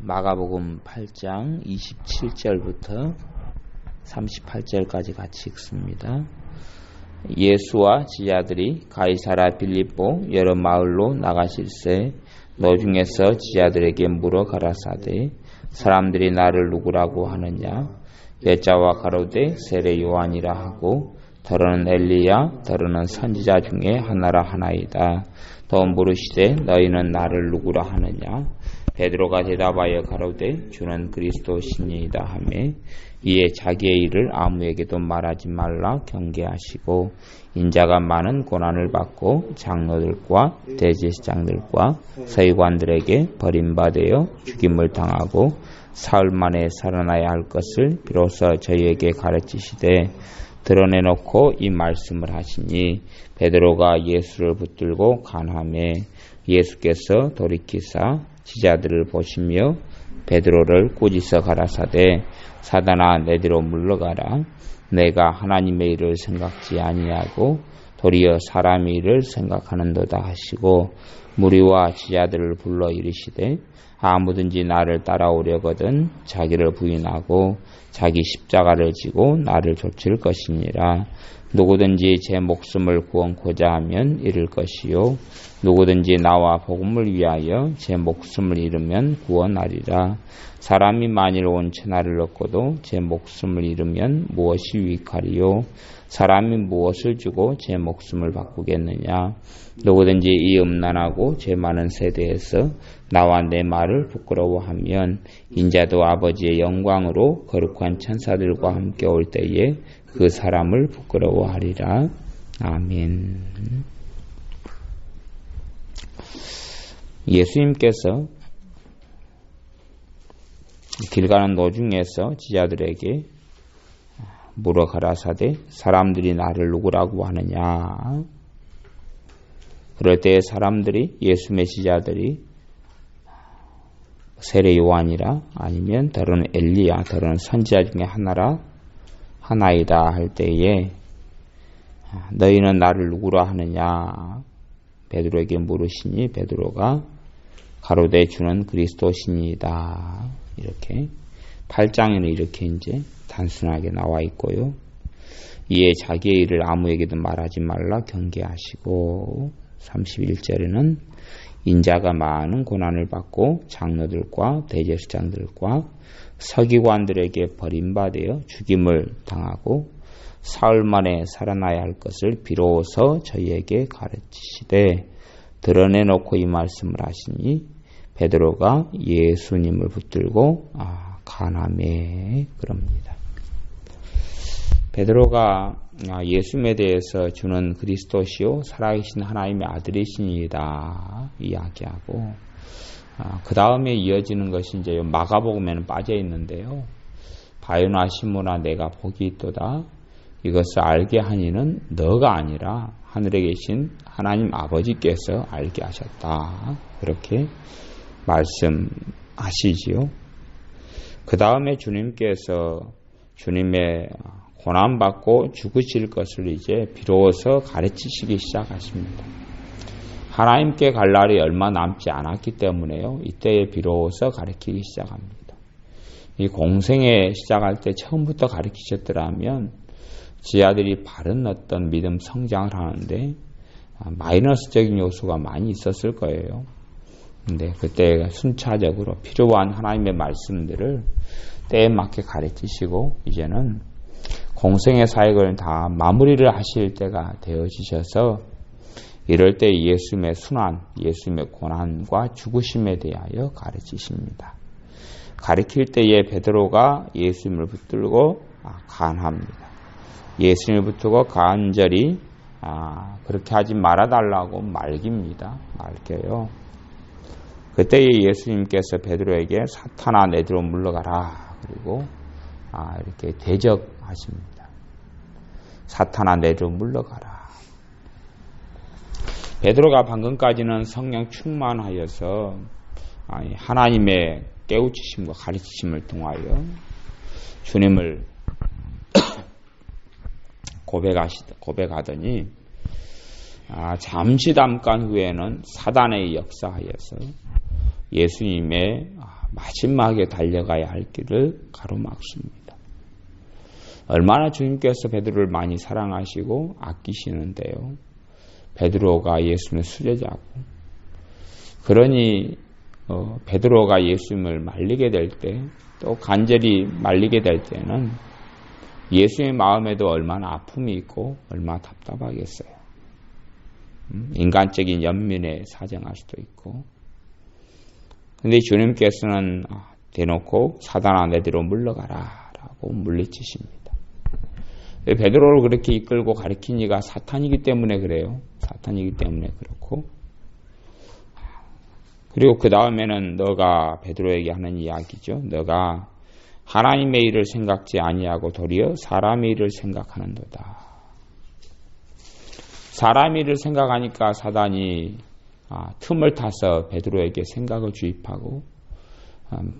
마가복음 8장 27절부터 38절까지 같이 읽습니다. 예수와 지자들이 가이사라 빌립보 여러 마을로 나가실새 노중에서 지자들에게 물어 가라사대 사람들이 나를 누구라고 하느냐. 여자와 가로되 세례 요한이라 하고 더러는 엘리야 더러는 선지자 중에 하나라 하나이다. 또 물으시되 너희는 나를 누구라 하느냐. 베드로가 대답하여 가로되 주는 그리스도시니이다 하매 이에 자기의 일을 아무에게도 말하지 말라 경계하시고 인자가 많은 고난을 받고 장로들과 대제사장들과 서기관들에게 버림받아 죽임을 당하고 사흘 만에 살아나야 할 것을 비로소 저희에게 가르치시되 드러내놓고 이 말씀을 하시니 베드로가 예수를 붙들고 간하매 예수께서 돌이키사 지자들을 보시며 베드로를 꾸짖어 가라사대 사단아 내 뒤로 물러가라. 내가 하나님의 일을 생각지 아니하고 도리어 사람의 일을 생각하는도다 하시고 무리와 지자들을 불러 이르시되 아무든지 나를 따라오려거든 자기를 부인하고 자기 십자가를 지고 나를 좇을 것이니라. 누구든지 제 목숨을 구원코자 하면 잃을 것이요 누구든지 나와 복음을 위하여 제 목숨을 잃으면 구원하리라. 사람이 만일 온 천하를 얻고도 제 목숨을 잃으면 무엇이 유익하리요. 사람이 무엇을 주고 제 목숨을 바꾸겠느냐. 누구든지 이 음란하고 죄 많은 세대에서 나와 내 말을 부끄러워하면 인자도 아버지의 영광으로 거룩한 천사들과 함께 올 때에 그 사람을 부끄러워하리라. 아멘. 예수님께서 길 가는 도중에서 지자들에게 물어 가라사대 사람들이 나를 누구라고 하느냐. 그럴 때 사람들이 예수의 지자들이 세례 요한이라 아니면 더러는 엘리야 더러는 선지자 중에 하나이다 할 때에 너희는 나를 누구라 하느냐. 베드로에게 물으시니 베드로가 가로되 주는 그리스도시니이다. 이렇게 8장에는 이렇게 이제 단순하게 나와 있고요. 이에 자기의 일을 아무에게도 말하지 말라 경계하시고 31절에는 인자가 많은 고난을 받고 장로들과 대제사장들과 서기관들에게 버림받아 죽임을 당하고 사흘 만에 살아나야 할 것을 비로소 저희에게 가르치시되 드러내놓고 이 말씀을 하시니 베드로가 예수님을 붙들고 간하매 그럽니다. 베드로가 예수님에 대해서 주는 그리스도시요 살아계신 하나님의 아들이시니이다 이야기하고 그 다음에 이어지는 것이 이제 마가복음에는 빠져 있는데요. 바요나 시몬아 내가 복이 있도다. 이것을 알게 하니는 너가 아니라 하늘에 계신 하나님 아버지께서 알게 하셨다. 그렇게 말씀하시지요. 그 다음에 주님께서 주님의 고난받고 죽으실 것을 이제 비로소 가르치시기 시작하십니다. 하나님께 갈 날이 얼마 남지 않았기 때문에요. 이때에 비로소 가르치기 시작합니다. 이 공생에 시작할 때 처음부터 가르치셨더라면 지하들이 바른 어떤 믿음 성장을 하는데 마이너스적인 요소가 많이 있었을 거예요. 근데 그때 순차적으로 필요한 하나님의 말씀들을 때에 맞게 가르치시고 이제는 공생의 사역을 다 마무리를 하실 때가 되어지셔서 이럴 때 예수님의 순환, 예수님의 고난과 죽으심에 대하여 가르치십니다. 가르칠 때에 베드로가 예수님을 붙들고 간합니다. 예수님을 붙들고 간절히 그렇게 하지 말아달라고 말깁니다. 말겨요. 그때에 예수님께서 베드로에게 사탄아 내 뒤로 물러가라. 그리고 이렇게 대적하십니다. 사탄아 내 뒤로 물러가라. 베드로가 방금까지는 성령 충만하여서 하나님의 깨우치심과 가르치심을 통하여 주님을 고백하더니 잠시 잠깐 후에는 사단의 역사하여서 예수님의 마지막에 달려가야 할 길을 가로막습니다. 얼마나 주님께서 베드로를 많이 사랑하시고 아끼시는데요. 베드로가 예수님의 수제자고, 그러니 베드로가 예수님을 말리게 될 때, 또 간절히 말리게 될 때는 예수님의 마음에도 얼마나 아픔이 있고 얼마나 답답하겠어요. 인간적인 연민에 사정할 수도 있고. 근데 주님께서는 대놓고 사단아 내 뒤로 물러가라 라고 물리치십니다. 베드로를 그렇게 이끌고 가르친 이가 사탄이기 때문에 그래요. 사탄이기 때문에 그렇고. 그리고 그 다음에는 너가 베드로에게 하는 이야기죠. 너가 하나님의 일을 생각지 아니하고 도리어 사람의 일을 생각하는도다. 사람의 일을 생각하니까 사단이 틈을 타서 베드로에게 생각을 주입하고,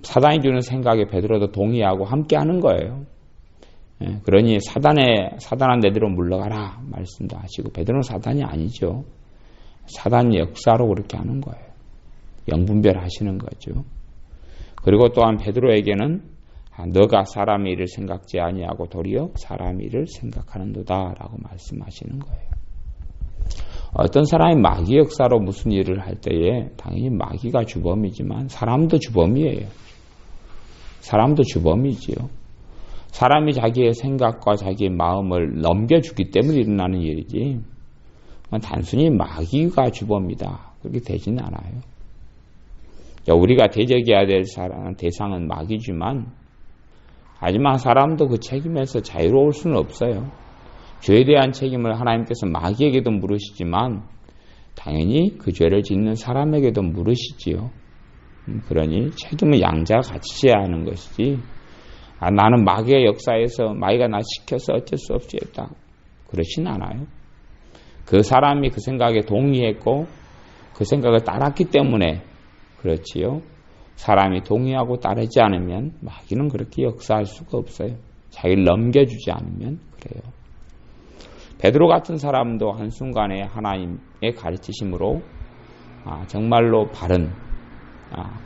사단이 주는 생각에 베드로도 동의하고 함께 하는 거예요. 그러니 사단아 내대로 물러가라 말씀도 하시고, 베드로는 사단이 아니죠. 사단의 역사로 그렇게 하는 거예요. 영분별하시는 거죠. 그리고 또한 베드로에게는 너가 사람의 일을 생각지 아니하고 도리어 사람의 일을 생각하는도다 라고 말씀하시는 거예요. 어떤 사람이 마귀 역사로 무슨 일을 할 때에 당연히 마귀가 주범이지만 사람도 주범이에요. 사람도 주범이지요. 사람이 자기의 생각과 자기의 마음을 넘겨주기 때문에 일어나는 일이지, 단순히 마귀가 주범이다 그렇게 되지는 않아요. 우리가 대적해야 될 대상은 마귀지만, 하지만 사람도 그 책임에서 자유로울 수는 없어요. 죄에 대한 책임을 하나님께서 마귀에게도 물으시지만 당연히 그 죄를 짓는 사람에게도 물으시지요. 그러니 책임은 양자가 같이 져야 하는 것이지, 나는 마귀의 역사에서 마귀가 나 시켜서 어쩔 수 없이 했다 그렇진 않아요. 그 사람이 그 생각에 동의했고 그 생각을 따랐기 때문에 그렇지요. 사람이 동의하고 따르지 않으면 마귀는 그렇게 역사할 수가 없어요. 자기를 넘겨주지 않으면 그래요. 베드로 같은 사람도 한순간에 하나님의 가르치심으로 정말로 바른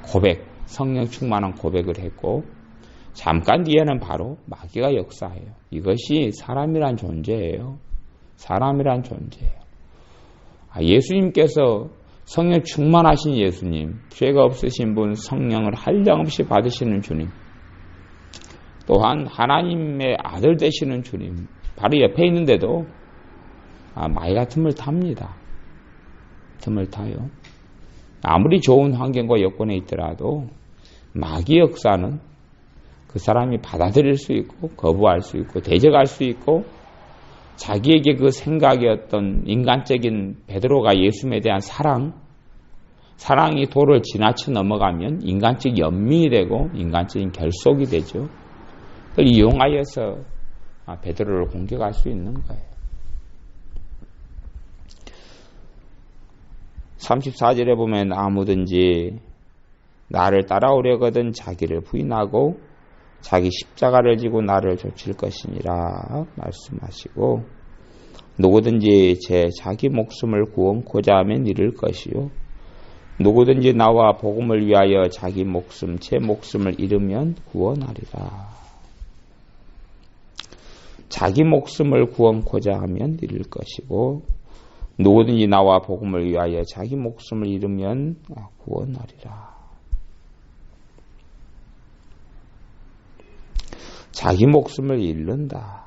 고백, 성령 충만한 고백을 했고, 잠깐 뒤에는 바로 마귀가 역사해요. 이것이 사람이란 존재예요. 사람이란 존재예요. 예수님께서 성령 충만하신 예수님, 죄가 없으신 분, 성령을 한량없이 받으시는 주님, 또한 하나님의 아들 되시는 주님, 바로 옆에 있는데도 마귀가 틈을 탑니다. 틈을 타요. 아무리 좋은 환경과 여건에 있더라도 마귀 역사는 그 사람이 받아들일 수 있고 거부할 수 있고 대적할 수 있고, 자기에게 그 생각이었던 인간적인 베드로가 예수님에 대한 사랑이 도를 지나쳐 넘어가면 인간적 연민이 되고 인간적인 결속이 되죠. 그걸 이용하여서 베드로를 공격할 수 있는 거예요. 34절에 보면 아무든지 나를 따라오려거든 자기를 부인하고 자기 십자가를 지고 나를 좇을 것이니라 말씀하시고, 누구든지 자기 목숨을 구원코자 하면 잃을 것이요, 누구든지 나와 복음을 위하여 자기 목숨 제 목숨을 잃으면 구원하리라. 자기 목숨을 구원코자 하면 잃을 것이고, 누구든지 나와 복음을 위하여 자기 목숨을 잃으면 구원하리라. 자기 목숨을 잃는다.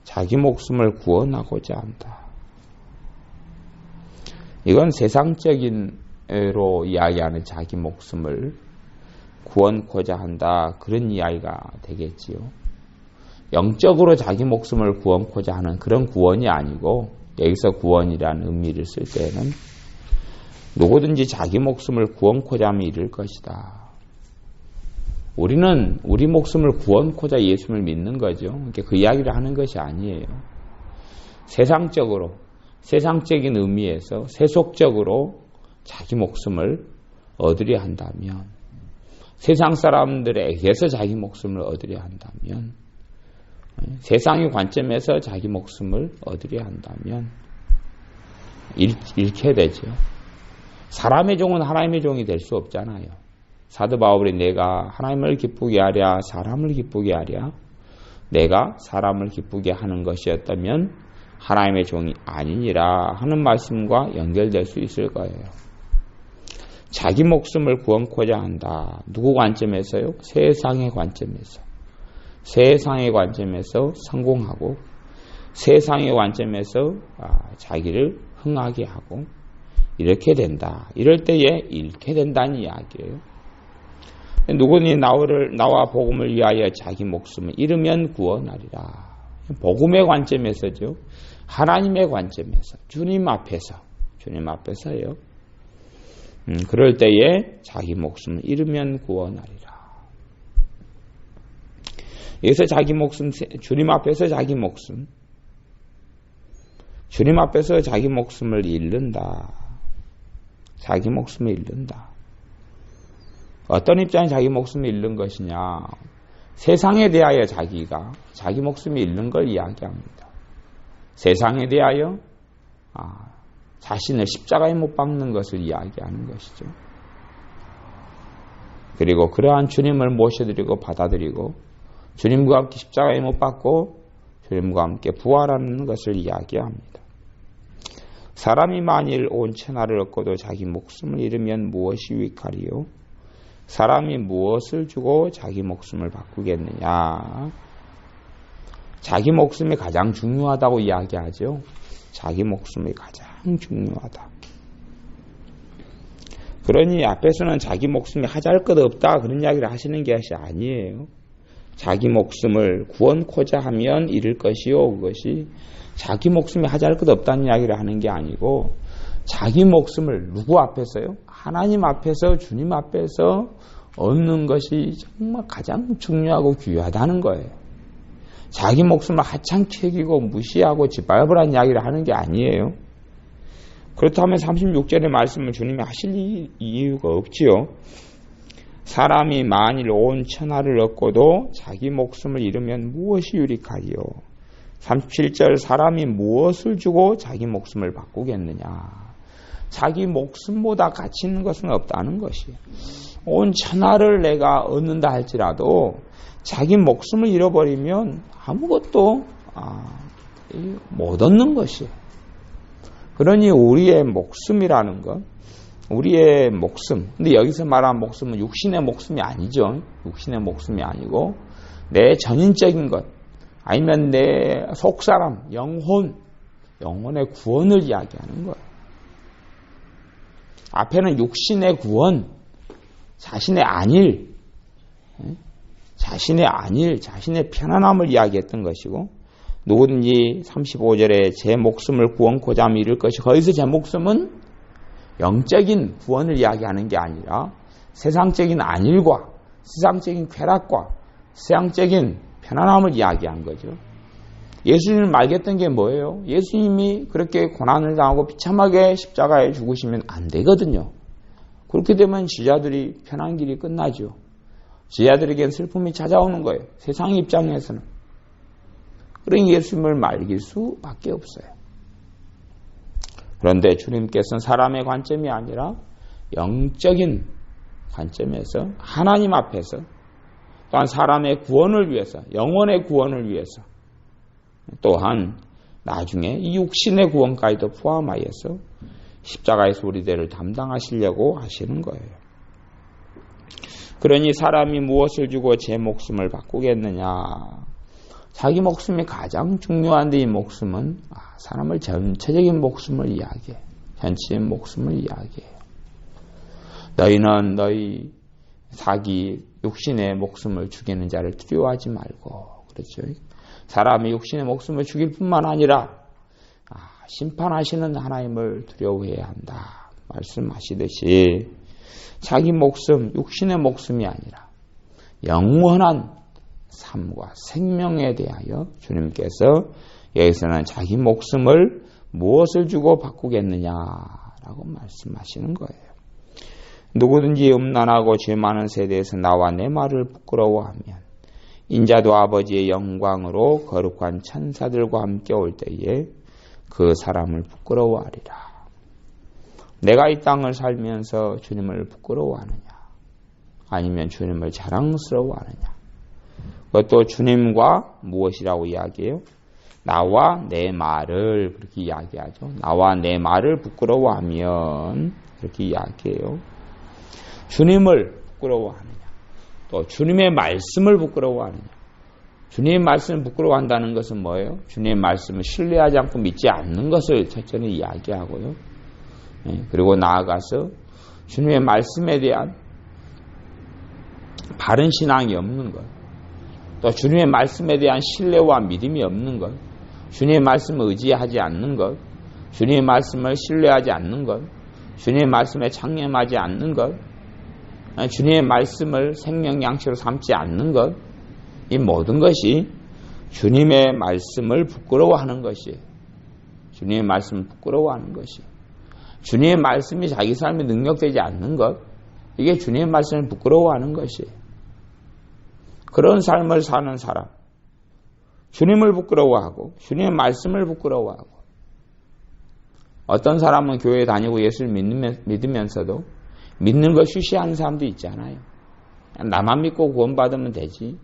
자기 목숨을 구원하고자 한다. 이건 세상적인 로 이야기하는 자기 목숨을 구원코자 한다, 그런 이야기가 되겠지요. 영적으로 자기 목숨을 구원코자 하는 그런 구원이 아니고, 여기서 구원이라는 의미를 쓸 때는 누구든지 자기 목숨을 구원코자 하면 잃을 것이다. 우리는 우리 목숨을 구원코자 예수님을 믿는 거죠. 그러니까 그 이야기를 하는 것이 아니에요. 세상적인 의미에서 세속적으로 자기 목숨을 얻으려 한다면, 세상 사람들에게서 자기 목숨을 얻으려 한다면, 세상의 관점에서 자기 목숨을 얻으려 한다면 잃게 되죠. 사람의 종은 하나님의 종이 될 수 없잖아요. 사도 바울이 내가 하나님을 기쁘게 하랴 사람을 기쁘게 하랴, 내가 사람을 기쁘게 하는 것이었다면 하나님의 종이 아니니라 하는 말씀과 연결될 수 있을 거예요. 자기 목숨을 구원코자 한다. 누구 관점에서요? 세상의 관점에서. 세상의 관점에서 성공하고 세상의 관점에서 자기를 흥하게 하고 이렇게 된다. 이럴 때에 잃게 된다는 이야기예요. 누구니 나와 복음을 위하여 자기 목숨을 잃으면 구원하리라. 복음의 관점에서죠. 하나님의 관점에서 주님 앞에서요. 그럴 때에 자기 목숨을 잃으면 구원하리라. 여기서 자기 목숨, 주님 앞에서 자기 목숨, 주님 앞에서 자기 목숨을 잃는다. 자기 목숨을 잃는다. 어떤 입장에 자기 목숨을 잃는 것이냐? 세상에 대하여 자기가 자기 목숨을 잃는 걸 이야기합니다. 세상에 대하여 자신을 십자가에 못 박는 것을 이야기하는 것이죠. 그리고 그러한 주님을 모셔드리고 받아들이고 주님과 함께 십자가에 못 박고 주님과 함께 부활하는 것을 이야기합니다. 사람이 만일 온 천하를 얻고도 자기 목숨을 잃으면 무엇이 유익하리요? 사람이 무엇을 주고 자기 목숨을 바꾸겠느냐? 자기 목숨이 가장 중요하다고 이야기하죠. 자기 목숨이 가장 중요하다. 그러니 앞에서는 자기 목숨이 하잘 것 없다 그런 이야기를 하시는 것이 아니에요. 자기 목숨을 구원코자 하면 잃을 것이요. 그것이 자기 목숨이 하잘 것 없다는 이야기를 하는 게 아니고 자기 목숨을 누구 앞에서요? 하나님 앞에서 주님 앞에서 얻는 것이 정말 가장 중요하고 귀하다는 거예요. 자기 목숨을 하찮게 여기고 무시하고 짓밟으라는 이야기를 하는 게 아니에요. 그렇다면 36절의 말씀을 주님이 하실 이유가 없지요. 사람이 만일 온 천하를 얻고도 자기 목숨을 잃으면 무엇이 유익하리요? 37절 사람이 무엇을 주고 자기 목숨을 바꾸겠느냐? 자기 목숨보다 가치 있는 것은 없다는 것이에요. 온 천하를 내가 얻는다 할지라도 자기 목숨을 잃어버리면 아무것도 못 얻는 것이에요. 그러니 우리의 목숨이라는 것, 우리의 목숨, 근데 여기서 말하는 목숨은 육신의 목숨이 아니죠. 육신의 목숨이 아니고 내 전인적인 것, 아니면 내 속사람, 영혼의 구원을 이야기하는 거예요. 앞에는 육신의 구원, 자신의 자신의 편안함을 이야기했던 것이고, 누구든지 35절에 제 목숨을 구원코자 하면 잃을 것이, 거기서 제 목숨은 영적인 구원을 이야기하는 게 아니라 세상적인 안일과 세상적인 쾌락과 세상적인 편안함을 이야기한 거죠. 예수님을 말겠던 게 뭐예요? 예수님이 그렇게 고난을 당하고 비참하게 십자가에 죽으시면 안 되거든요. 그렇게 되면 지자들이 편한 길이 끝나죠. 지자들에겐 슬픔이 찾아오는 거예요. 세상 입장에서는. 그러니 예수님을 말길 수밖에 없어요. 그런데 주님께서는 사람의 관점이 아니라 영적인 관점에서 하나님 앞에서 또한 사람의 구원을 위해서, 영혼의 구원을 위해서, 또한 나중에 이 육신의 구원까지도 포함하여서 십자가의 소리대를 담당하시려고 하시는 거예요. 그러니 사람이 무엇을 주고 제 목숨을 바꾸겠느냐? 자기 목숨이 가장 중요한데 이 목숨은 사람을 전체적인 목숨을 이야기해. 전체적인 목숨을 이야기해요. 너희는 너희 사기 육신의 목숨을 죽이는 자를 두려워하지 말고, 그렇죠? 사람이 육신의 목숨을 죽일 뿐만 아니라 심판하시는 하나님을 두려워해야 한다 말씀하시듯이 자기 목숨, 육신의 목숨이 아니라 영원한 삶과 생명에 대하여 주님께서 여기서는 자기 목숨을 무엇을 주고 바꾸겠느냐라고 말씀하시는 거예요. 누구든지 음란하고 죄 많은 세대에서 나와 내 말을 부끄러워하면 인자도 아버지의 영광으로 거룩한 천사들과 함께 올 때에 그 사람을 부끄러워하리라. 내가 이 땅을 살면서 주님을 부끄러워하느냐? 아니면 주님을 자랑스러워하느냐. 그것도 주님과 무엇이라고 이야기해요? 나와 내 말을 그렇게 이야기하죠. 나와 내 말을 부끄러워하면 그렇게 이야기해요. 주님을 부끄러워하느냐. 또 주님의 말씀을 부끄러워하느냐. 주님의 말씀을 부끄러워한다는 것은 뭐예요? 주님의 말씀을 신뢰하지 않고 믿지 않는 것을 첫째는 이야기하고요. 그리고 나아가서 주님의 말씀에 대한 바른 신앙이 없는 것, 또 주님의 말씀에 대한 신뢰와 믿음이 없는 것, 주님의 말씀을 의지하지 않는 것, 주님의 말씀을 신뢰하지 않는 것, 주님의 말씀에 창념하지 않는 것, 주님의 말씀을 생명 양식으로 삼지 않는 것, 이 모든 것이 주님의 말씀을 부끄러워하는 것이에요. 주님의 말씀을 부끄러워하는 것이, 주님의 말씀이 자기 삶에 능력되지 않는 것, 이게 주님의 말씀을 부끄러워하는 것이에요. 그런 삶을 사는 사람, 주님을 부끄러워하고 주님의 말씀을 부끄러워하고, 어떤 사람은 교회에 다니고 예수를 믿으면서도 믿는 걸 쉬쉬하는 사람도 있잖아요. 나만 믿고 구원받으면 되지,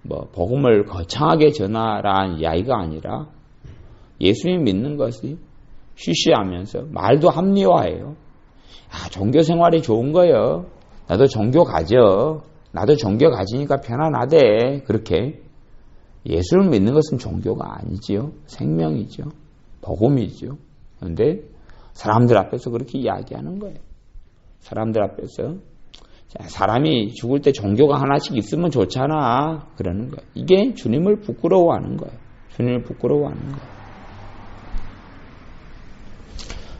복음을 거창하게 전하라는 이야기가 아니라 예수님 믿는 것이 쉬쉬하면서 말도 합리화해요. 종교 생활이 좋은 거예요. 나도 종교 가져. 나도 종교 가지니까 편안하대. 그렇게 예수를 믿는 것은 종교가 아니지요. 생명이죠. 복음이죠. 그런데 사람들 앞에서 그렇게 이야기하는 거예요. 사람들 앞에서 사람이 죽을 때 종교가 하나씩 있으면 좋잖아. 그러는 거예요. 이게 주님을 부끄러워하는 거예요. 주님을 부끄러워하는 거예요.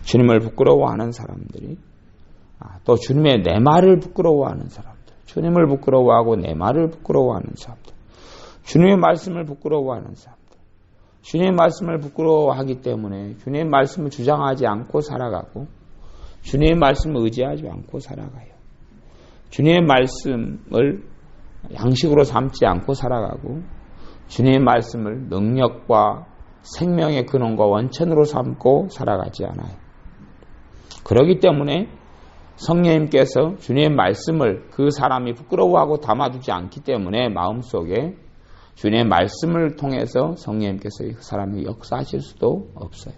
주님을 부끄러워하는 사람들이, 또 주님의 내 말을 부끄러워하는 사람들, 주님을 부끄러워하고 내 말을 부끄러워하는 사람들, 주님의 말씀을 부끄러워하는 사람들, 주님의 말씀을 부끄러워하기 때문에 주님의 말씀을 주장하지 않고 살아가고 주님의 말씀을 의지하지 않고 살아가요. 주님의 말씀을 양식으로 삼지 않고 살아가고 주님의 말씀을 능력과 생명의 근원과 원천으로 삼고 살아가지 않아요. 그렇기 때문에 성령님께서 주님의 말씀을 그 사람이 부끄러워하고 담아두지 않기 때문에 마음속에 주님의 말씀을 통해서 성령님께서 그 사람이 역사하실 수도 없어요.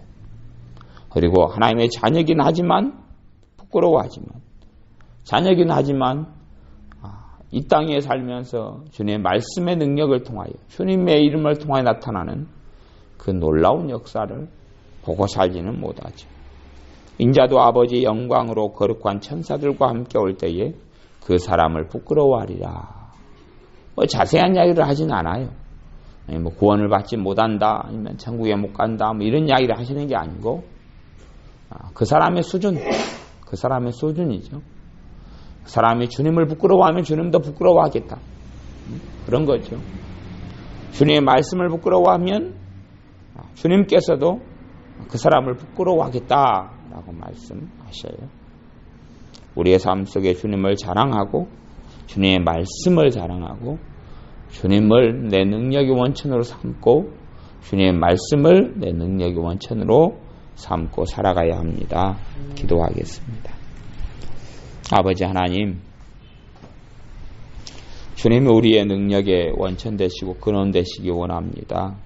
그리고 하나님의 자녀긴 하지만 부끄러워하지만, 자녀긴 하지만 이 땅에 살면서 주님의 말씀의 능력을 통하여 주님의 이름을 통하여 나타나는 그 놀라운 역사를 보고 살지는 못하죠. 인자도 아버지의 영광으로 거룩한 천사들과 함께 올 때에 그 사람을 부끄러워하리라. 자세한 이야기를 하진 않아요. 구원을 받지 못한다, 아니면 천국에 못 간다, 이런 이야기를 하시는 게 아니고, 그 사람의 수준, 그 사람의 수준이죠. 그 사람이 주님을 부끄러워하면 주님도 부끄러워하겠다. 그런 거죠. 주님의 말씀을 부끄러워하면 주님께서도 그 사람을 부끄러워하겠다라고 말씀하셔요. 우리의 삶 속에 주님을 자랑하고 주님의 말씀을 자랑하고 주님을 내 능력의 원천으로 삼고 주님의 말씀을 내 능력의 원천으로 삼고 살아가야 합니다. 기도하겠습니다. 아버지 하나님, 주님이 우리의 능력의 원천 되시고 근원 되시기 원합니다.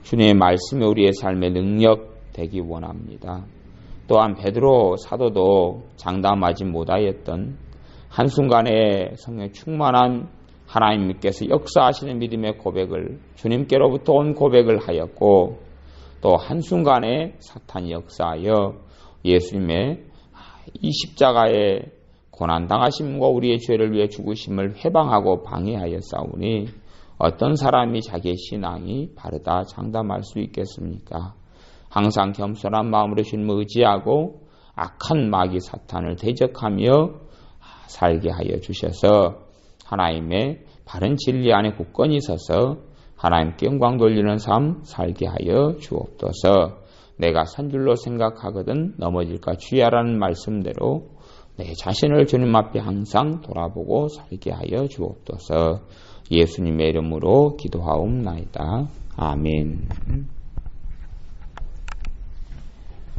주님의 말씀이 우리의 삶의 능력 되기 원합니다. 또한 베드로 사도도 장담하지 못하였던 한순간에 성령 충만한 하나님께서 역사하시는 믿음의 고백을, 주님께로부터 온 고백을 하였고, 또 한순간에 사탄이 역사하여 예수님의 이 십자가의 고난당하심과 우리의 죄를 위해 죽으심을 회방하고 방해하여 싸우니 어떤 사람이 자기의 신앙이 바르다 장담할 수 있겠습니까? 항상 겸손한 마음으로 주님을 의지하고 악한 마귀 사탄을 대적하며 살게 하여 주셔서 하나님의 바른 진리 안에 굳건히 서서 하나님께 영광 돌리는 삶 살게 하여 주옵소서. 내가 산 줄로 생각하거든 넘어질까 주의하라는 말씀대로 내 자신을 주님 앞에 항상 돌아보고 살게 하여 주옵소서. 예수님의 이름으로 기도하옵나이다. 아멘.